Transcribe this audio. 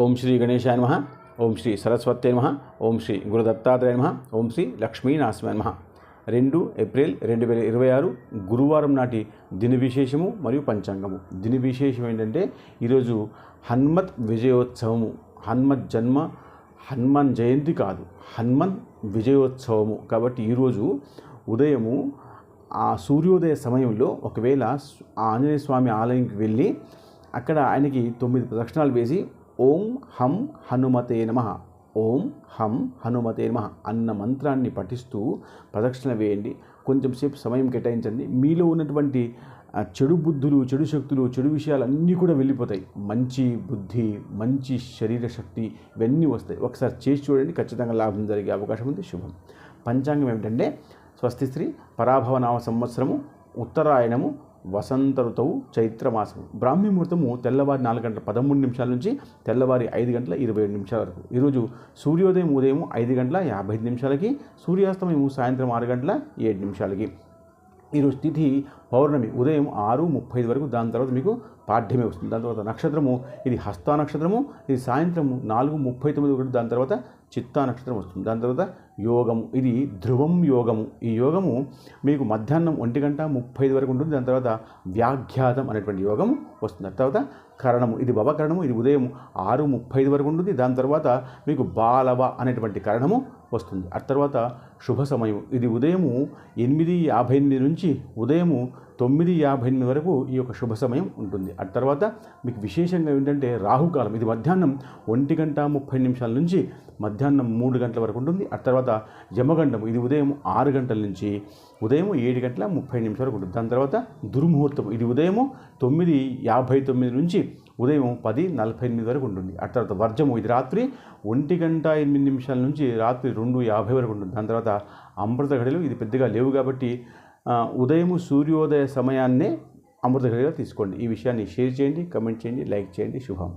ఓం శ్రీ గణేశాయ నమః. ఓం శ్రీ సరస్వత్యై నమః. ఓం శ్రీ గురుదత్తాత్రేయ నమః. ఓం శ్రీ లక్ష్మీనరసింహాయ నమః. 2 ఏప్రిల్ 2026 గురువారం నాటి దిన విశేషము మరియు పంచాంగము. దిన విశేషం ఏంటంటే ఈరోజు హనుమత్ విజయోత్సవము. హనుమాన్ జయంతి కాదు, హనుమాన్ విజయోత్సవము. కాబట్టి ఈరోజు ఉదయము ఆ సూర్యోదయ సమయంలో ఒకవేళ ఆంజనేయ స్వామి ఆలయంకి వెళ్ళి అక్కడ ఆయనకి 9 ప్రదక్షిణాలు వేసి ఓం హం హనుమతే నమః, ఓం హం హనుమతే నమః అన్న మంత్రాన్ని పఠిస్తూ ప్రదక్షిణ వేయండి. కొంచెం సేపు సమయం కేటాయించండి. మీలో ఉన్నటువంటి చెడు బుద్ధులు, చెడు శక్తులు, చెడు విషయాలు అన్నీ కూడా వెళ్ళిపోతాయి. మంచి బుద్ధి, మంచి శరీర శక్తి ఇవన్నీ వస్తాయి. ఒకసారి చేసి చూడండి, ఖచ్చితంగా లాభం జరిగే అవకాశం ఉంది. శుభం. పంచాంగం ఏమిటంటే స్వస్తి శ్రీ పరాభవనామ సంవత్సరము, ఉత్తరాయణము, వసంత ఋతువు, చైత్రమాసము. బ్రాహ్మీ ముహూర్తము తెల్లవారి 4:13 నుంచి తెల్లవారి 5:27 వరకు. ఈరోజు సూర్యోదయం ఉదయం 5:55, సూర్యాస్తమయం సాయంత్రం 6:07. ఈరోజు తిథి పౌర్ణమి ఉదయం 6:35 వరకు. దాని తర్వాత మీకు పాఠ్యమే వస్తుంది. దాని తర్వాత నక్షత్రము ఇది హస్త నక్షత్రము, ఇది సాయంత్రం 4:39 వరకు. దాని తర్వాత చిత్తా నక్షత్రం వస్తుంది. దాని తర్వాత యోగము ఇది ధ్రువం యోగము. ఈ యోగము మీకు మధ్యాహ్నం 1:30 వరకు ఉంటుంది. దాని తర్వాత వ్యాఘ్యాతం అనేటువంటి యోగము వస్తుంది. తర్వాత కరణము ఇది భవకరణము, ఇది ఉదయం 6:30 వరకు ఉంటుంది. దాని తర్వాత మీకు బాలవ అనేటువంటి కరణము వస్తుంది. ఆ తర్వాత శుభ సమయం ఇది ఉదయము 8:58 నుంచి ఉదయము 9:58 వరకు ఈ యొక్క శుభ సమయం ఉంటుంది. ఆ తర్వాత మీకు విశేషంగా ఏంటంటే రాహుకాలం ఇది మధ్యాహ్నం 1:30 నుంచి మధ్యాహ్నం 3 గంటల వరకు ఉంటుంది. ఆ తర్వాత యమగండం ఇది ఉదయం 6 గంటల నుంచి ఉదయం 7:30 వరకు ఉంటుంది. దాని తర్వాత దుర్ముహూర్తం ఇది ఉదయం 9:59 నుంచి ఉదయం 10:48 వరకు ఉంటుంది. ఆ తర్వాత వర్జము ఇది రాత్రి 1:08 నుంచి రాత్రి 2:50 వరకు ఉంటుంది. దాని తర్వాత అమృత ఘడియలు ఇది పెద్దగా లేవు కాబట్టి ఉదయం సూర్యోదయ సమయాన్నే అమృత ఘడియగా తీసుకోండి. ఈ విషయాన్ని షేర్ చేయండి, కమెంట్ చేయండి, లైక్ చేయండి. శుభం.